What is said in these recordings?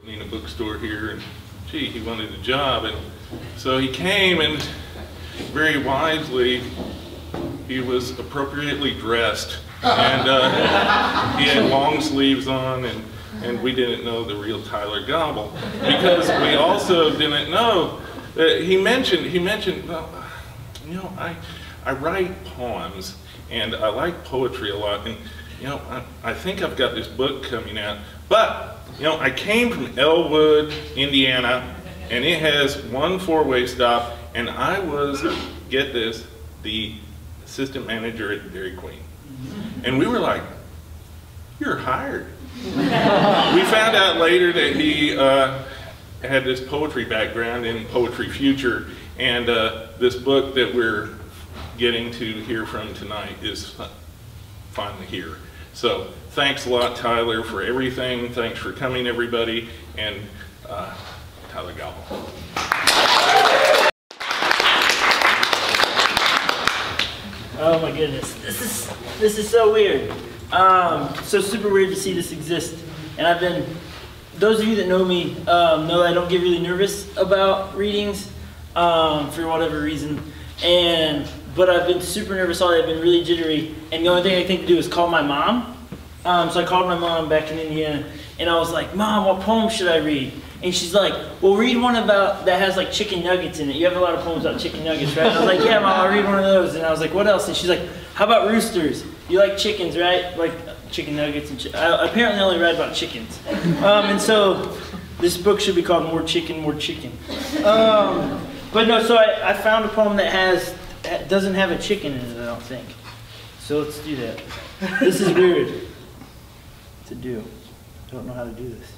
in a bookstore here, and gee, he wanted a job, and so he came, and very wisely he was appropriately dressed, and he had long sleeves on, and we didn't know the real Tyler Gobble, because we also didn't know that he mentioned, well, you know, I write poems, and I like poetry a lot, and you know, I think I've got this book coming out, but you know, I came from Elwood, Indiana, and it has one four-way stop, and I was, get this, the assistant manager at Dairy Queen. And we were like, you're hired. We found out later that he had this poetry background in Poetry Future, and this book that we're getting to hear from tonight is fun to hear. So thanks a lot, Tyler, for everything. Thanks for coming, everybody, and Tyler Gobble. Oh my goodness, this is so weird. So super weird to see this exist. And those of you that know me know that I don't get really nervous about readings for whatever reason. But I've been super nervous all day. I've been really jittery. And the only thing I think to do is call my mom. So I called my mom back in Indiana, and I was like, Mom, what poem should I read? And she's like, well, read one that has like chicken nuggets in it. You have a lot of poems about chicken nuggets, right? And I was like, yeah, Mom, I'll read one of those. And I was like, what else? And she's like, how about roosters? You like chickens, right? Like chicken nuggets and I apparently only read about chickens. And so this book should be called More Chicken, More Chicken. But no, so I found a poem that doesn't have a chicken in it, I don't think. So let's do that. This is weird to do. I don't know how to do this.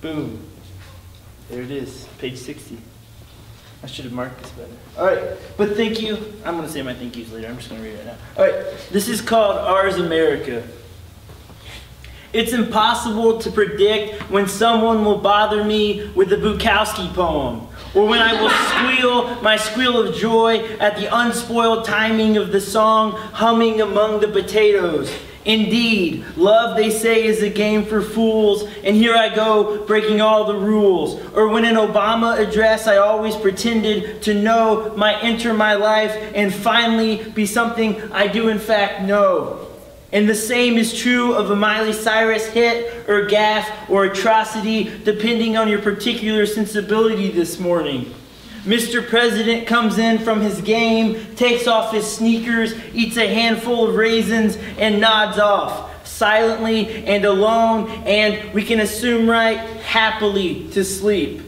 Boom. There it is, page 60. I should have marked this better. All right, but thank you. I'm going to say my thank yous later. I'm just going to read it right now. All right, this is called Ours America. It's impossible to predict when someone will bother me with a Bukowski poem, or when I will squeal my squeal of joy at the unspoiled timing of the song humming among the potatoes. Indeed, love, they say, is a game for fools, and here I go breaking all the rules. Or when an Obama address I always pretended to know might enter my life and finally be something I do in fact know. And the same is true of a Miley Cyrus hit or gaffe or atrocity, depending on your particular sensibility this morning. Mr. President comes in from his game, takes off his sneakers, eats a handful of raisins, and nods off, silently and alone, and we can assume right, happily to sleep.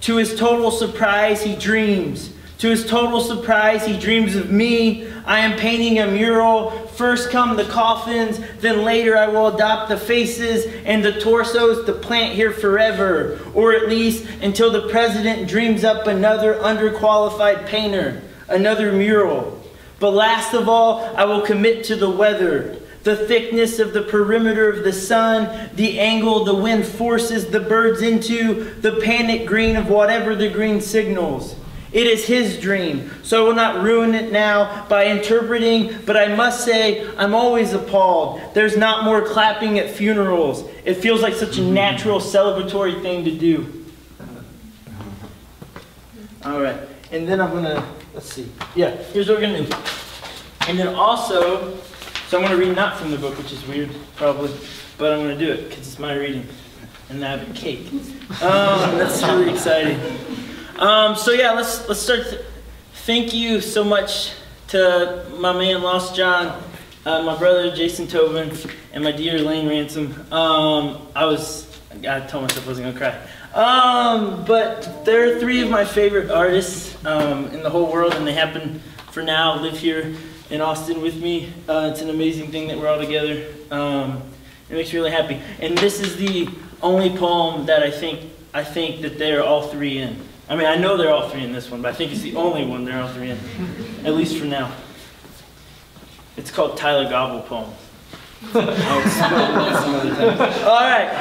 To his total surprise, he dreams. To his total surprise, he dreams of me. I am painting a mural. First come the coffins, then later I will adopt the faces and the torsos to plant here forever, or at least until the president dreams up another underqualified painter, another mural. But last of all, I will commit to the weather, the thickness of the perimeter of the sun, the angle the wind forces the birds into, the panic green of whatever the green signals. It is his dream, so I will not ruin it now by interpreting, but I must say I'm always appalled. There's not more clapping at funerals. It feels like such a natural celebratory thing to do. All right, and then I'm gonna, let's see. Yeah, here's what we're gonna do. And then also, so I'm gonna read not from the book, which is weird, probably, but I'm gonna do it because it's my reading, and I have a cake. That's really exciting. So yeah, let's start. Thank you so much to my man Lost John, my brother Jason Tobin, and my dear Lane Ransom. I told myself I wasn't gonna cry. But they're three of my favorite artists in the whole world, and they happen for now live here in Austin with me. It's an amazing thing that we're all together. It makes me really happy. And this is the only poem that I think that they're all three in. I mean, I know they're all three in this one, but I think it's the only one they're all three in, at least for now. It's called Tyler Gobble poem. I'll explain it some other time. All right.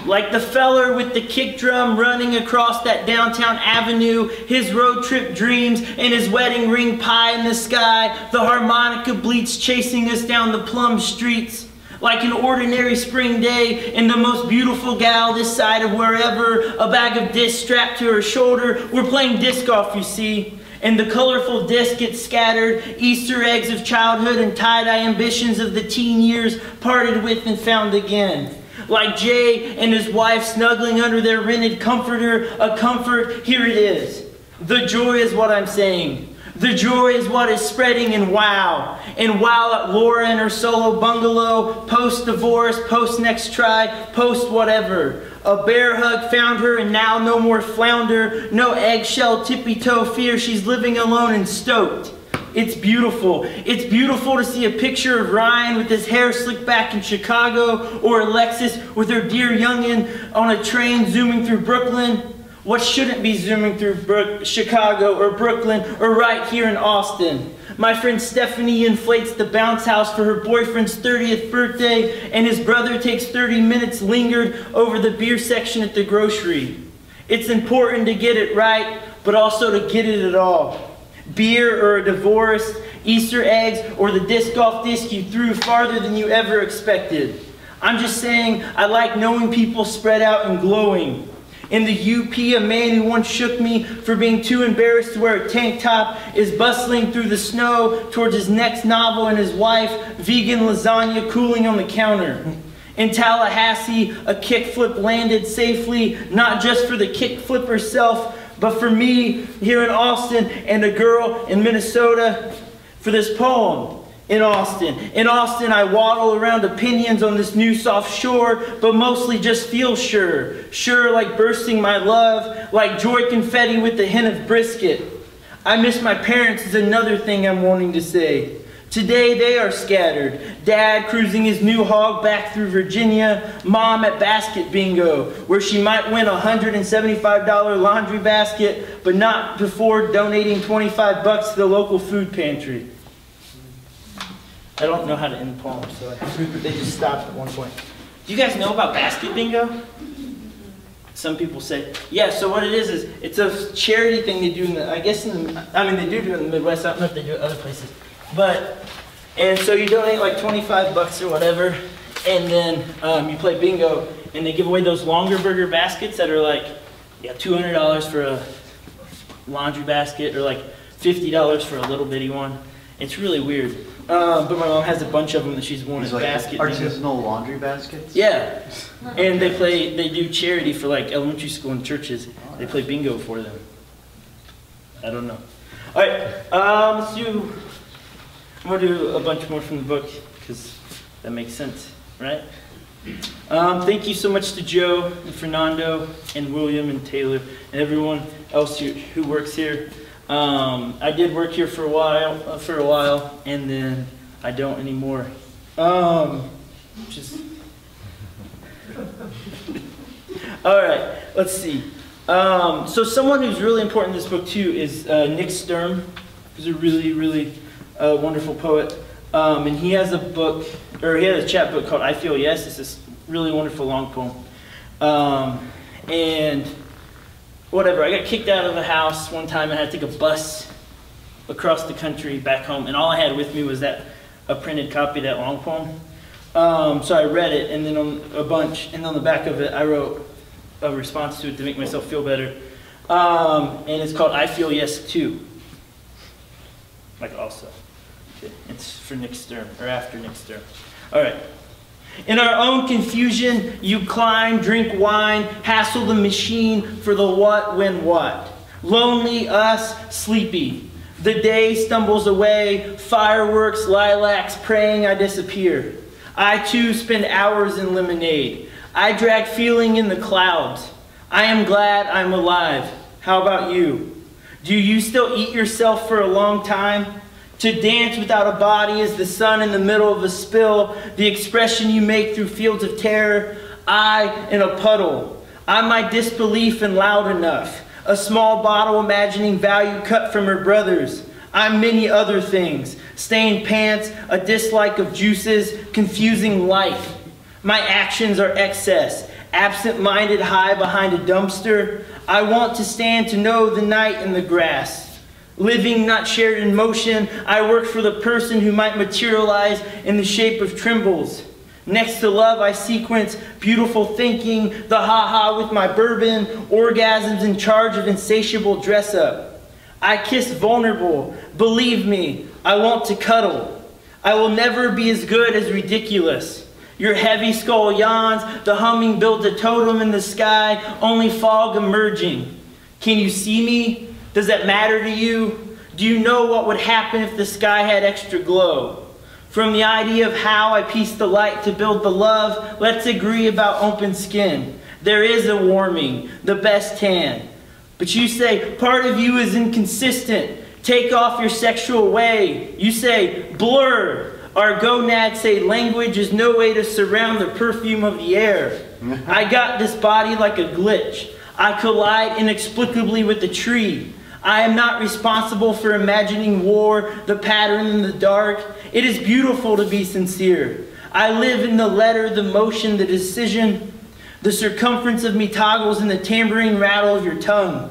Like the feller with the kick drum running across that downtown avenue, his road trip dreams and his wedding ring pie in the sky, the harmonica bleats chasing us down the plum streets. Like an ordinary spring day, and the most beautiful gal this side of wherever, a bag of discs strapped to her shoulder. We're playing disc golf, you see. And the colorful disc gets scattered, Easter eggs of childhood and tie-dye ambitions of the teen years parted with and found again. Like Jay and his wife snuggling under their rented comforter, a comfort, here it is. The joy is what I'm saying. The joy is what is spreading, and wow. And wow at Laura and her solo bungalow, post-divorce, post-next try, post-whatever. A bear hug found her, and now no more flounder, no eggshell tippy-toe fear. She's living alone and stoked. It's beautiful. It's beautiful to see a picture of Ryan with his hair slicked back in Chicago, or Alexis with her dear youngin' on a train zooming through Brooklyn. What shouldn't be zooming through Chicago or Brooklyn or right here in Austin? My friend Stephanie inflates the bounce house for her boyfriend's 30th birthday, and his brother takes 30 minutes lingered over the beer section at the grocery. It's important to get it right, but also to get it at all. Beer or a divorce, Easter eggs, or the disc golf disc you threw farther than you ever expected. I'm just saying I like knowing people spread out and glowing. In the UP, a man who once shook me for being too embarrassed to wear a tank top is bustling through the snow towards his next novel and his wife, vegan lasagna cooling on the counter. In Tallahassee, a kickflip landed safely, not just for the kickflip herself, but for me here in Austin, and a girl in Minnesota for this poem. In Austin, I waddle around opinions on this new soft shore, but mostly just feel sure. Sure like bursting my love, like joy confetti with a hint of brisket. I miss my parents is another thing I'm wanting to say. Today they are scattered. Dad cruising his new hog back through Virginia. Mom at basket bingo, where she might win a $175 laundry basket, but not before donating 25 bucks to the local food pantry. I don't know how to end poems, so they just stopped at one point. Do you guys know about basket bingo? Some people say, yeah, so what it is it's a charity thing they do in the, I guess they do it in the Midwest. I don't know if they do it other places. And so you donate like 25 bucks or whatever, and then you play bingo, and they give away those longer burger baskets that are like, yeah, $200 for a laundry basket, or like $50 for a little bitty one. It's really weird. But my mom has a bunch of them that she's worn as like basket. Artisanal laundry baskets? Yeah. And they do charity for like elementary school and churches. They play bingo for them. I don't know. All right, I'm going to do a bunch more from the book, because that makes sense, right? Thank you so much to Joe and Fernando and William and Taylor and everyone else who works here. I did work here for a while, and then I don't anymore. All right, let's see. So someone who's really important in this book too is Nick Sturm, who's a really, really wonderful poet. And he has a book, or he has a chap book called I Feel Yes. It's this really wonderful long poem. And whatever, I got kicked out of the house one time and I had to take a bus across the country back home, and all I had with me was a printed copy of that long poem. So I read it, and then on a bunch, and on the back of it I wrote a response to it to make myself feel better. And it's called I Feel Yes Too. Like also. Okay. It's for Nick Sturm, or after Nick Sturm. All right. In our own confusion, you climb, drink wine, hassle the machine for the what, when, what. Lonely, us, sleepy. The day stumbles away, fireworks, lilacs, praying I disappear. I too spend hours in lemonade. I drag feeling in the clouds. I am glad I'm alive. How about you? Do you still eat yourself for a long time? To dance without a body is the sun in the middle of a spill, the expression you make through fields of terror. I in a puddle. I'm my disbelief and loud enough. A small bottle imagining value cut from her brother's. I'm many other things. Stained pants, a dislike of juices, confusing life. My actions are excess. Absent-minded high behind a dumpster. I want to stand to know the night in the grass. Living not shared in motion, I work for the person who might materialize in the shape of trembles. Next to love, I sequence beautiful thinking, the ha-ha with my bourbon, orgasms in charge of insatiable dress-up. I kiss vulnerable. Believe me, I want to cuddle. I will never be as good as ridiculous. Your heavy skull yawns, the humming builds a totem in the sky, only fog emerging. Can you see me? Does that matter to you? Do you know what would happen if the sky had extra glow? From the idea of how I piece the light to build the love, let's agree about open skin. There is a warming, the best tan. But you say, part of you is inconsistent. Take off your sexual way. You say, blur. Our gonads say language is no way to surround the perfume of the air. I got this body like a glitch. I collide inexplicably with the tree. I am not responsible for imagining war, the pattern in the dark. It is beautiful to be sincere. I live in the letter, the motion, the decision. The circumference of me toggles in the tambourine rattle of your tongue.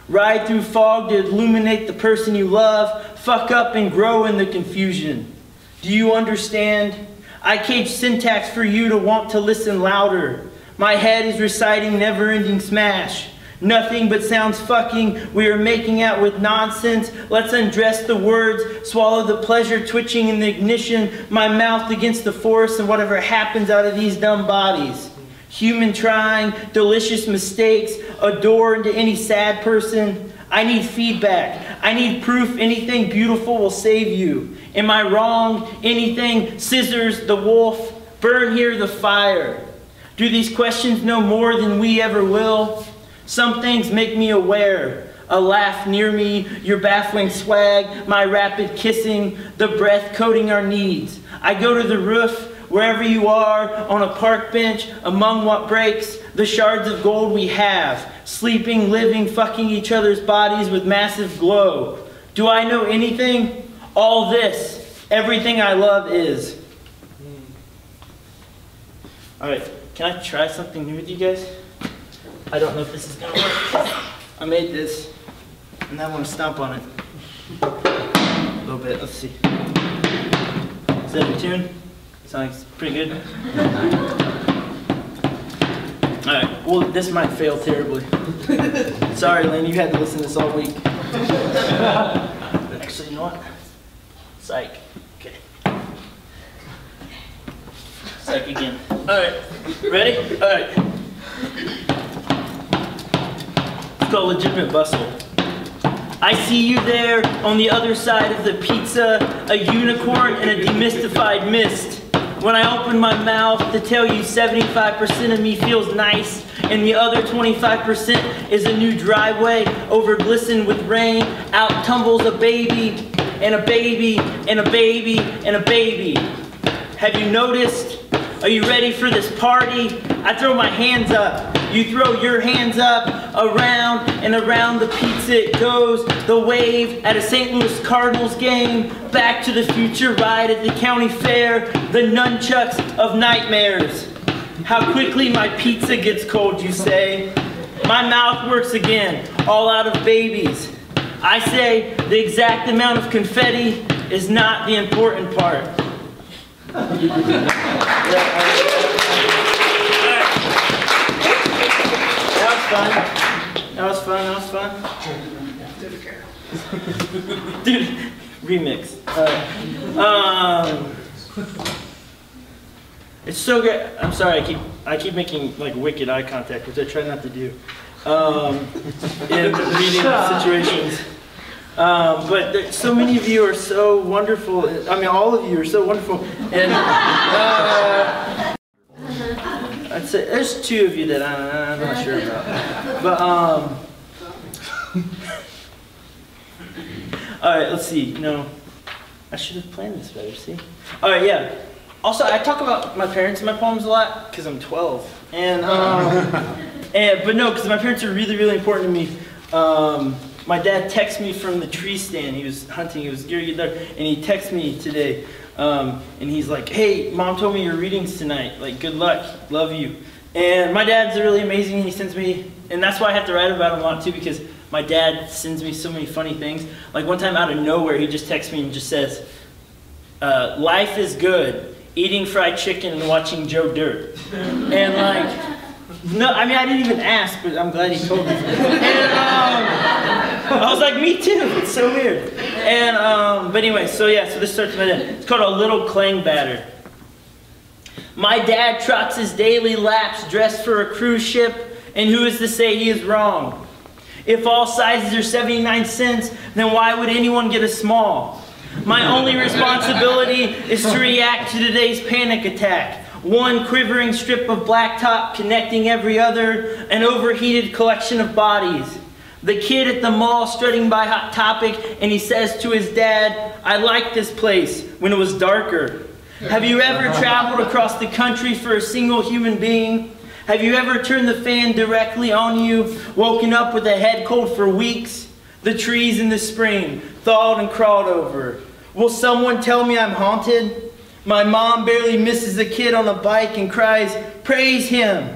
Ride through fog to illuminate the person you love. Fuck up and grow in the confusion. Do you understand? I cage syntax for you to want to listen louder. My head is reciting never-ending smash. Nothing but sounds fucking. We are making out with nonsense. Let's undress the words. Swallow the pleasure twitching in the ignition. My mouth against the force and whatever happens out of these dumb bodies. Human trying, delicious mistakes, a door into any sad person. I need feedback. I need proof anything beautiful will save you. Am I wrong? Anything? Scissors, the wolf. Burn here the fire. Do these questions know more than we ever will? Some things make me aware. A laugh near me, your baffling swag, my rapid kissing, the breath coating our needs. I go to the roof, wherever you are, on a park bench, among what breaks, the shards of gold we have, sleeping, living, fucking each other's bodies with massive glow. Do I know anything? All this, everything I love is. Alright, can I try something new with you guys? I don't know if this is going to work. I made this, and I want to stomp on it. A little bit, let's see. Is that a tune? Sounds pretty good. Alright, well, this might fail terribly. Sorry, Lynn, you had to listen to this all week. Actually, you know what? Psych. Okay. Psych again. Alright, ready? Alright. It's called Legitimate Bustle. I see you there on the other side of the pizza, a unicorn and a demystified mist. When I open my mouth to tell you 75% of me feels nice and the other 25% is a new driveway over glistened with rain, out tumbles a baby and a baby and a baby and a baby. Have you noticed? Are you ready for this party? I throw my hands up. You throw your hands up, around and around the pizza it goes. The wave at a St. Louis Cardinals game. Back to the Future ride at the county fair. The nunchucks of nightmares. How quickly my pizza gets cold, you say. My mouth works again, all out of babies. I say the exact amount of confetti is not the important part. That was fun. Dude, remix. It's so great. I'm sorry, I keep making like wicked eye contact, which I try not to do in reading situations. But so many of you are so wonderful. I mean, all of you are so wonderful. And I'd say there's two of you that I'm not sure about. But all right, let's see. No, I should have planned this better. See. All right, yeah. Also, I talk about my parents in my poems a lot because I'm 12, and but no, because my parents are really, really important to me. My dad texted me from the tree stand. He was hunting. He was gearing there, and he texted me today. And he's like, "Hey, Mom told me your readings tonight. Like, good luck. Love you." And my dad's really amazing. He sends me, and that's why I have to write about him a lot too, because my dad sends me so many funny things. Like one time out of nowhere, he just texts me and just says, "Life is good. eating fried chicken and watching Joe Dirt. And like, no, I mean, I didn't even ask, but I'm glad he told me. And I was like, me too. It's so weird. And, but anyway, so yeah, so this starts with it. It's called a little clang batter. My dad trots his daily laps dressed for a cruise ship, and who is to say he is wrong? If all sizes are 79 cents, then why would anyone get a small? My only responsibility is to react to today's panic attack. One quivering strip of blacktop connecting every other, an overheated collection of bodies. The kid at the mall strutting by Hot Topic, and he says to his dad, I like this place when it was darker. Have you ever traveled across the country for a single human being? Have you ever turned the fan directly on you, woken up with a head cold for weeks? The trees in the spring, thawed and crawled over. Will someone tell me I'm haunted? My mom barely misses a kid on a bike and cries, praise him.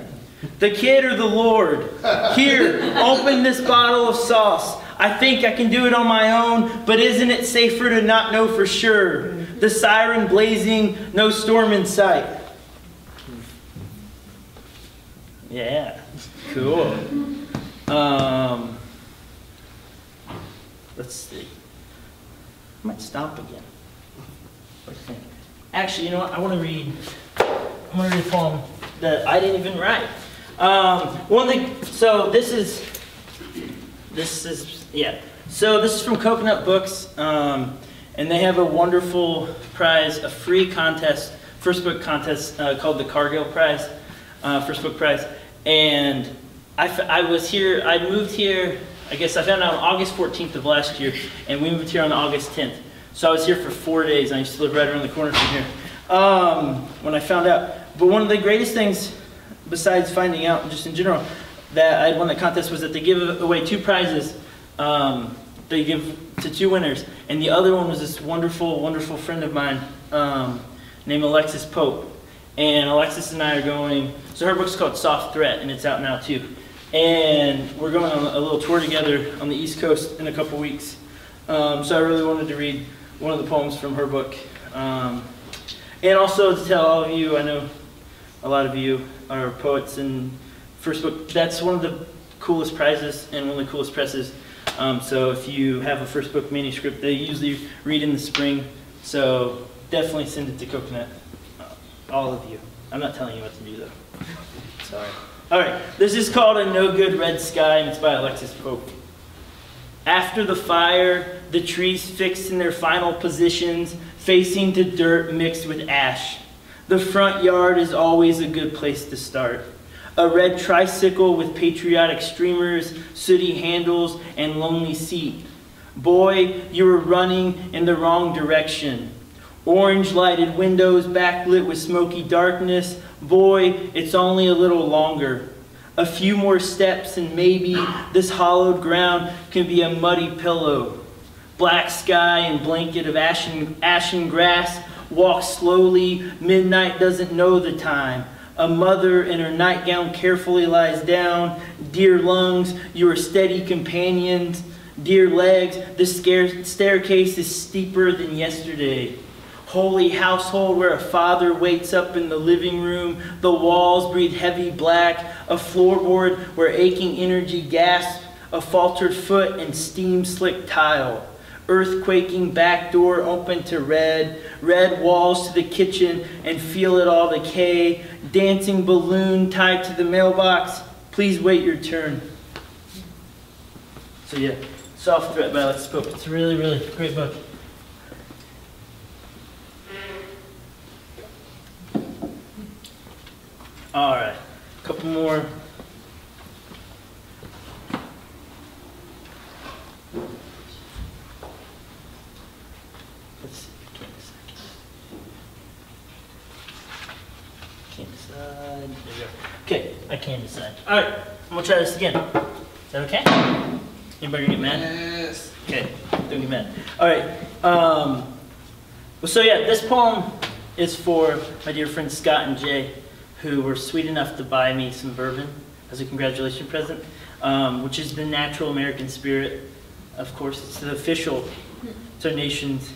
The kid or the Lord? Here, open this bottle of sauce. I think I can do it on my own, but isn't it safer to not know for sure? The siren blazing, no storm in sight. Yeah, cool. Let's see. I might stomp again. What do you think? Actually, you know what? I want to read a poem that I didn't even write. So this is from Coconut Books, and they have a wonderful prize, a free contest, first book contest called the Cargill Prize, first book prize. And I moved here, I guess I found out on August 14th of last year, and we moved here on August 10th. So I was here for 4 days, and I used to live right around the corner from here when I found out. But one of the greatest things, besides finding out just in general, that I had won the contest was that they give away 2 prizes. They give to 2 winners. And the other one was this wonderful, wonderful friend of mine named Alexis Pope. And Alexis and I are going, so her book's called Soft Threat, and it's out now too. And we're going on a little tour together on the East Coast in a couple weeks. So I really wanted to read one of the poems from her book. And also to tell all of you, I know a lot of you are poets, and first book, that's one of the coolest prizes and one of the coolest presses. So if you have a first book manuscript, they usually read in the spring. So definitely send it to Coconut. All of you. I'm not telling you what to do though. Sorry. Alright, this is called A No Good Red Sky, and it's by Alexis Pope. After the fire, the trees fixed in their final positions, facing to dirt mixed with ash. The front yard is always a good place to start. A red tricycle with patriotic streamers, sooty handles, and lonely seat. Boy, you were running in the wrong direction. Orange lighted windows backlit with smoky darkness. Boy, it's only a little longer. A few more steps and maybe this hollowed ground can be a muddy pillow. Black sky and blanket of ashen grass. Walk slowly, midnight doesn't know the time. A mother in her nightgown carefully lies down. Dear lungs, you are steady companions. Dear legs, the staircase is steeper than yesterday. Holy household where a father waits up in the living room. The walls breathe heavy black. A floorboard where aching energy gasps. A faltered foot and steam-slick tile. Earthquaking back door open to red. Red walls to the kitchen and feel it all decay. Dancing balloon tied to the mailbox. Please wait your turn. So yeah, Soft Threat by Alexis Pope. It's a really, really great book. All right, a couple more. Let's see, can't decide. There we go. Okay, I can decide. All right, I'm gonna try this again. Is that okay? Anybody get mad? Yes. Okay, don't get mad. All right. Well, so yeah, this poem is for my dear friends Scott and Jay, who were sweet enough to buy me some bourbon as a congratulation present, which is the natural American spirit. Of course, it's the official, it's our nation's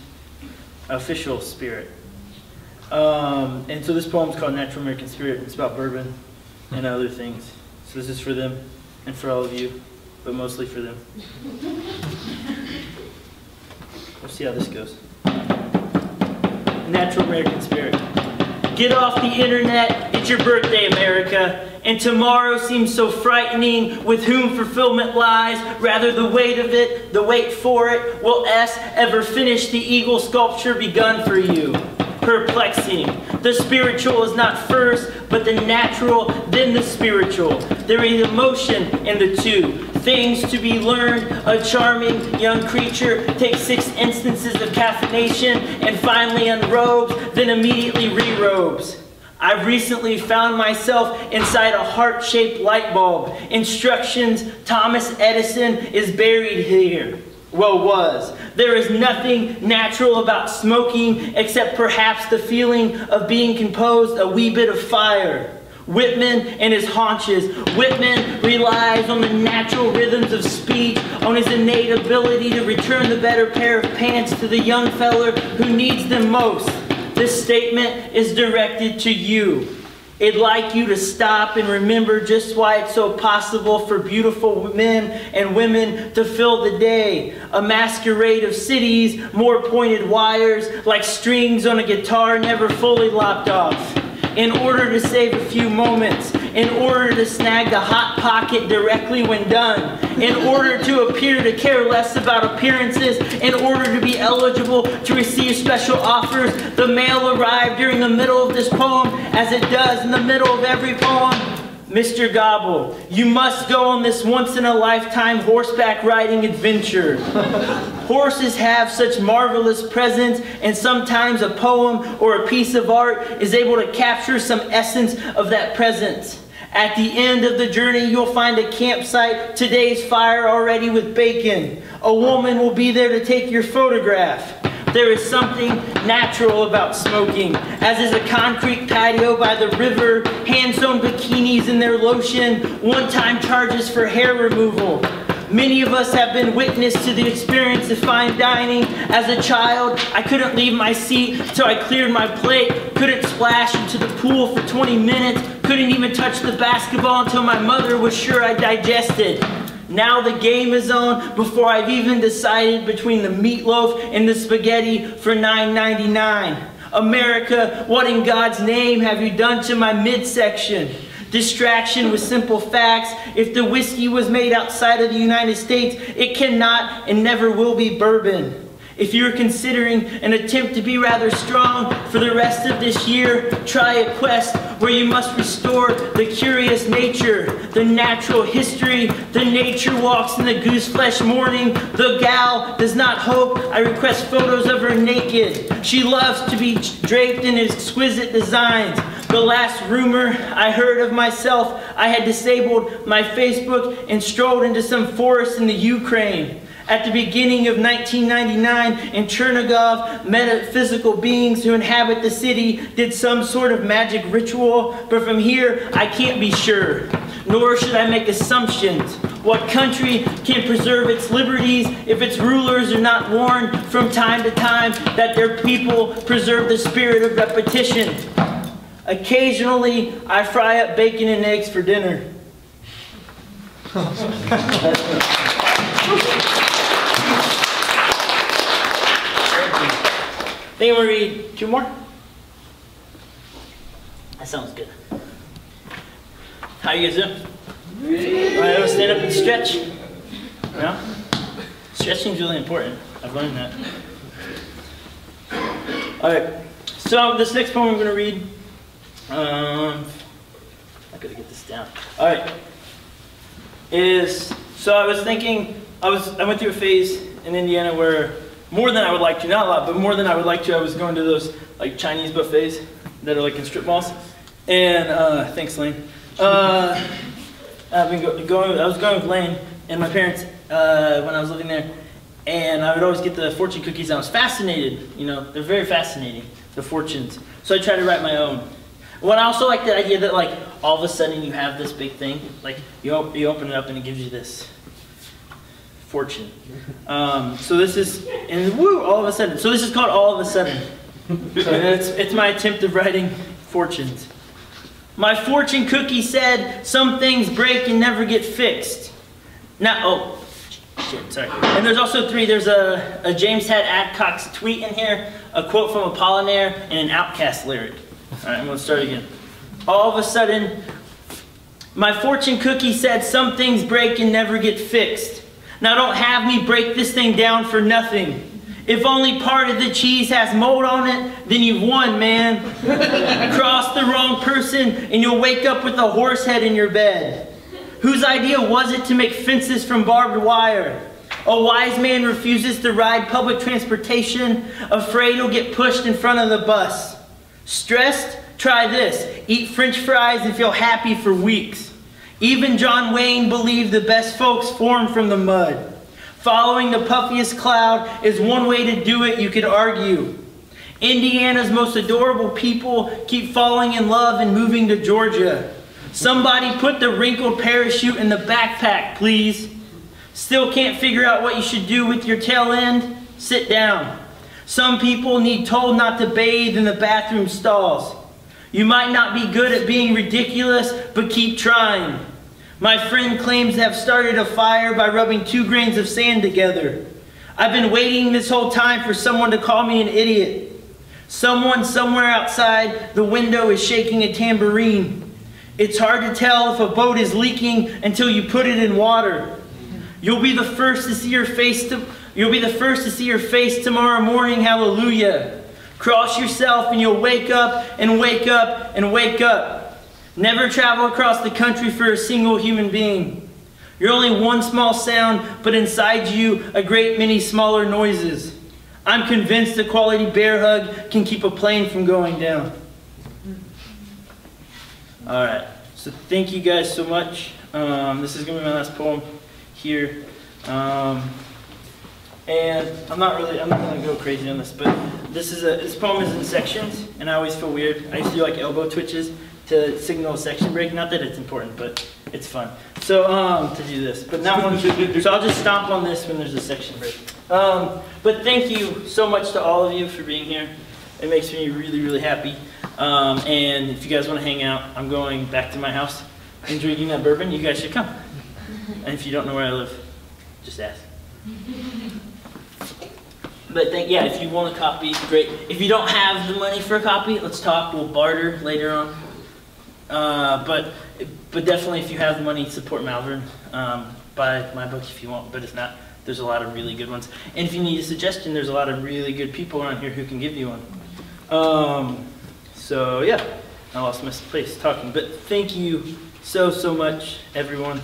official spirit. And so this poem's called Natural American Spirit. It's about bourbon and other things. So this is for them and for all of you, but mostly for them. We'll see how this goes. Natural American Spirit. Get off the internet, it's your birthday, America. And tomorrow seems so frightening, with whom fulfillment lies. Rather the weight of it, the wait for it. Will S ever finish the eagle sculpture begun for you? Perplexing. The spiritual is not first, but the natural, then the spiritual. There is emotion in the two. Things to be learned. A charming young creature takes 6 instances of caffeination and finally unrobes, then immediately re-robes. I've recently found myself inside a heart-shaped light bulb. Instructions, Thomas Edison is buried here. Well, was. There is nothing natural about smoking except perhaps the feeling of being composed a wee bit of fire. Whitman and his haunches. Whitman relies on the natural rhythms of speech, on his innate ability to return the better pair of pants to the young feller who needs them most. This statement is directed to you. I'd like you to stop and remember just why it's so possible for beautiful men and women to fill the day. A masquerade of cities, more pointed wires, like strings on a guitar never fully lopped off. In order to save a few moments, in order to snag the hot pocket directly when done, in order to appear to care less about appearances, in order to be eligible to receive special offers, the mail arrived during the middle of this poem, as it does in the middle of every poem. Mr. Gobble, you must go on this once-in-a-lifetime horseback riding adventure. Horses have such marvelous presence, and sometimes a poem or a piece of art is able to capture some essence of that presence. At the end of the journey, you'll find a campsite, today's fire already with bacon. A woman will be there to take your photograph. There is something natural about smoking, as is a concrete patio by the river, hand-sewn bikinis in their lotion, one-time charges for hair removal. Many of us have been witness to the experience of fine dining. As a child, I couldn't leave my seat till I cleared my plate, couldn't splash into the pool for 20 minutes, couldn't even touch the basketball until my mother was sure I digested. Now the game is on before I've even decided between the meatloaf and the spaghetti for $9.99. America, what in God's name have you done to my midsection? Distraction with simple facts. If the whiskey was made outside of the United States, it cannot and never will be bourbon. If you're considering an attempt to be rather strong for the rest of this year, try a quest where you must restore the curious nature, the natural history, the nature walks in the goose flesh morning. The gal does not hope I request photos of her naked. She loves to be draped in exquisite designs. The last rumor I heard of myself, I had disabled my Facebook and strolled into some forest in the Ukraine. At the beginning of 1999, in Chernigov, metaphysical beings who inhabit the city did some sort of magic ritual, but from here, I can't be sure. Nor should I make assumptions. What country can preserve its liberties if its rulers are not warned from time to time that their people preserve the spirit of repetition? Occasionally, I fry up bacon and eggs for dinner. I think I'm going to read 2 more. That sounds good. How you guys doing? Alright, I'll stand up and stretch. Yeah? Stretching is really important. I've learned that. Alright, so this next poem I'm going to read, I gotta get this down. Alright, so I was thinking, I went through a phase in Indiana where more than I would like to, not a lot, but more than I would like to, I was going to those like Chinese buffets that are like in strip malls. And thanks, Lane. I was going with Lane and my parents when I was living there, and I would always get the fortune cookies. I was fascinated, you know, they're very fascinating, the fortunes. So I tried to write my own. Well, I also like the idea that like all of a sudden you have this big thing, like you open it up and it gives you this fortune. So this is, and woo, all of a sudden. So this is called All of a Sudden. It's my attempt of writing fortunes. My fortune cookie said, some things break and never get fixed. Now, oh, shit, sorry. And there's also 3. There's a James Had Adcock's tweet in here, a quote from Apollinaire, and an Outcast lyric. All right, I'm going to start again. All of a sudden, my fortune cookie said, some things break and never get fixed. Now don't have me break this thing down for nothing. If only part of the cheese has mold on it, then you've won, man. Cross the wrong person and you'll wake up with a horse head in your bed. Whose idea was it to make fences from barbed wire? A wise man refuses to ride public transportation, afraid he'll get pushed in front of the bus. Stressed? Try this. Eat French fries and feel happy for weeks. Even John Wayne believed the best folks formed from the mud. Following the puffiest cloud is one way to do it, you could argue. Indiana's most adorable people keep falling in love and moving to Georgia. Somebody put the wrinkled parachute in the backpack, please. Still can't figure out what you should do with your tail end? Sit down. Some people need told not to bathe in the bathroom stalls. You might not be good at being ridiculous, but keep trying. My friend claims to have started a fire by rubbing 2 grains of sand together. I've been waiting this whole time for someone to call me an idiot. Someone somewhere outside the window is shaking a tambourine. It's hard to tell if a boat is leaking until you put it in water. You'll be the first to see your face tomorrow morning, hallelujah. Cross yourself and you'll wake up and wake up and wake up. Never travel across the country for a single human being. You're only one small sound, but inside you a great many smaller noises. I'm convinced a quality bear hug can keep a plane from going down. Alright, so thank you guys so much. This is going to be my last poem here. And I'm not going to go crazy on this, but this poem is in sections, and I always feel weird. I used to do like elbow twitches to signal a section break. Not that it's important, but it's fun. So to do this, but not one. So I'll just stomp on this when there's a section break. But thank you so much to all of you for being here. It makes me really, really happy. And if you guys want to hang out, I'm going back to my house and drinking that bourbon. You guys should come. And if you don't know where I live, just ask. But yeah, if you want a copy, great. If you don't have the money for a copy, let's talk. We'll barter later on. But definitely, if you have the money, support Malvern. Buy my book if you want. But if not, there's a lot of really good ones. And if you need a suggestion, there's a lot of really good people around here who can give you one. So yeah, I lost my place talking. But thank you so much, everyone,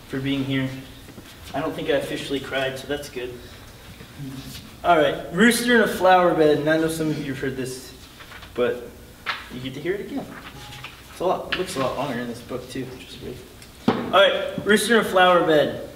for being here. I don't think I officially cried, so that's good. All right, Rooster in a Flower Bed, and I know some of you have heard this, but you get to hear it again. It looks a lot longer in this book too, which is weird. All right, Rooster in a Flower Bed.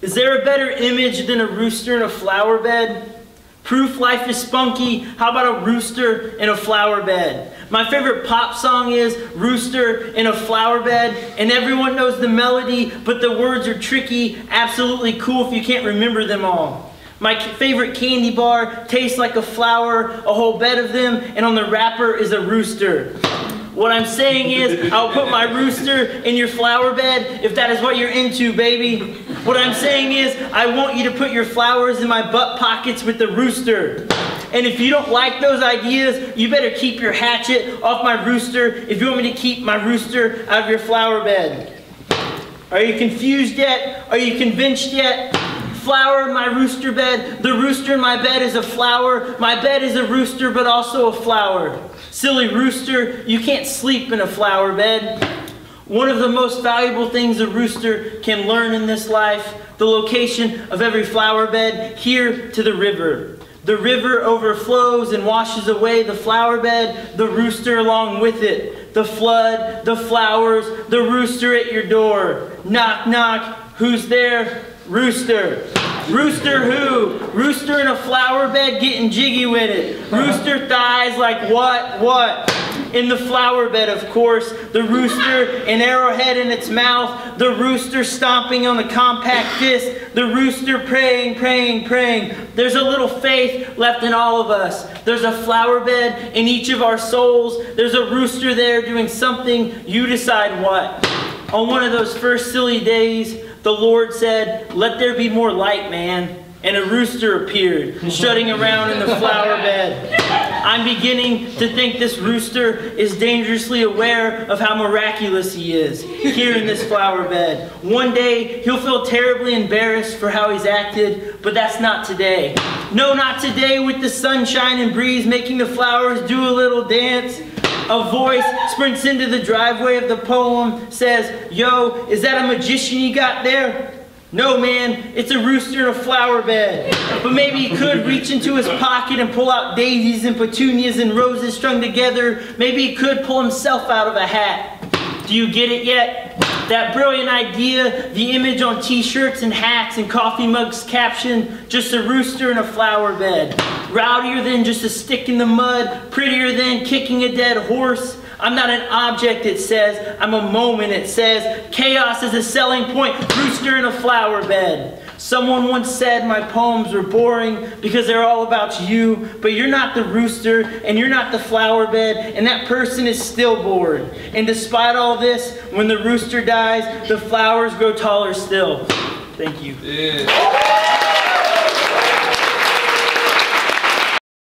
Is there a better image than a rooster in a flower bed? Proof life is spunky, how about a rooster in a flower bed? My favorite pop song is Rooster in a Flower Bed, and everyone knows the melody, but the words are tricky, absolutely cool if you can't remember them all. My favorite candy bar tastes like a flower, a whole bed of them, and on the wrapper is a rooster. What I'm saying is, I'll put my rooster in your flower bed if that is what you're into, baby. What I'm saying is, I want you to put your flowers in my butt pockets with the rooster. And if you don't like those ideas, you better keep your hatchet off my rooster if you want me to keep my rooster out of your flower bed. Are you confused yet? Are you convinced yet? Flower in my rooster bed. The rooster in my bed is a flower. My bed is a rooster, but also a flower. Silly rooster, you can't sleep in a flower bed. One of the most valuable things a rooster can learn in this life, the location of every flower bed, here to the river. The river overflows and washes away the flower bed, the rooster along with it. The flood, the flowers, the rooster at your door. Knock, knock, who's there? Rooster. Rooster who? Rooster in a flower bed getting jiggy with it. Rooster thighs like what? What? In the flower bed, of course, the rooster, an arrowhead in its mouth, the rooster stomping on a compact disc, the rooster praying, praying, praying. There's a little faith left in all of us. There's a flower bed in each of our souls. There's a rooster there doing something, you decide what. On one of those first silly days, the Lord said, "Let there be more light, man." And a rooster appeared, strutting around in the flower bed. I'm beginning to think this rooster is dangerously aware of how miraculous he is here in this flower bed. One day, he'll feel terribly embarrassed for how he's acted, but that's not today. No, not today, with the sunshine and breeze making the flowers do a little dance. A voice sprints into the driveway of the poem, says, "Yo, is that a magician you got there?" No, man, it's a rooster in a flower bed. But maybe he could reach into his pocket and pull out daisies and petunias and roses strung together. Maybe he could pull himself out of a hat. Do you get it yet? That brilliant idea, the image on t-shirts and hats and coffee mugs captioned, "Just a rooster in a flower bed." Rowdier than just a stick in the mud, prettier than kicking a dead horse. I'm not an object, it says. I'm a moment, it says. Chaos is a selling point. Rooster in a flower bed. Someone once said my poems were boring because they're all about you, but you're not the rooster and you're not the flower bed, and that person is still bored. And despite all this, when the rooster dies, the flowers grow taller still. Thank you. Yeah.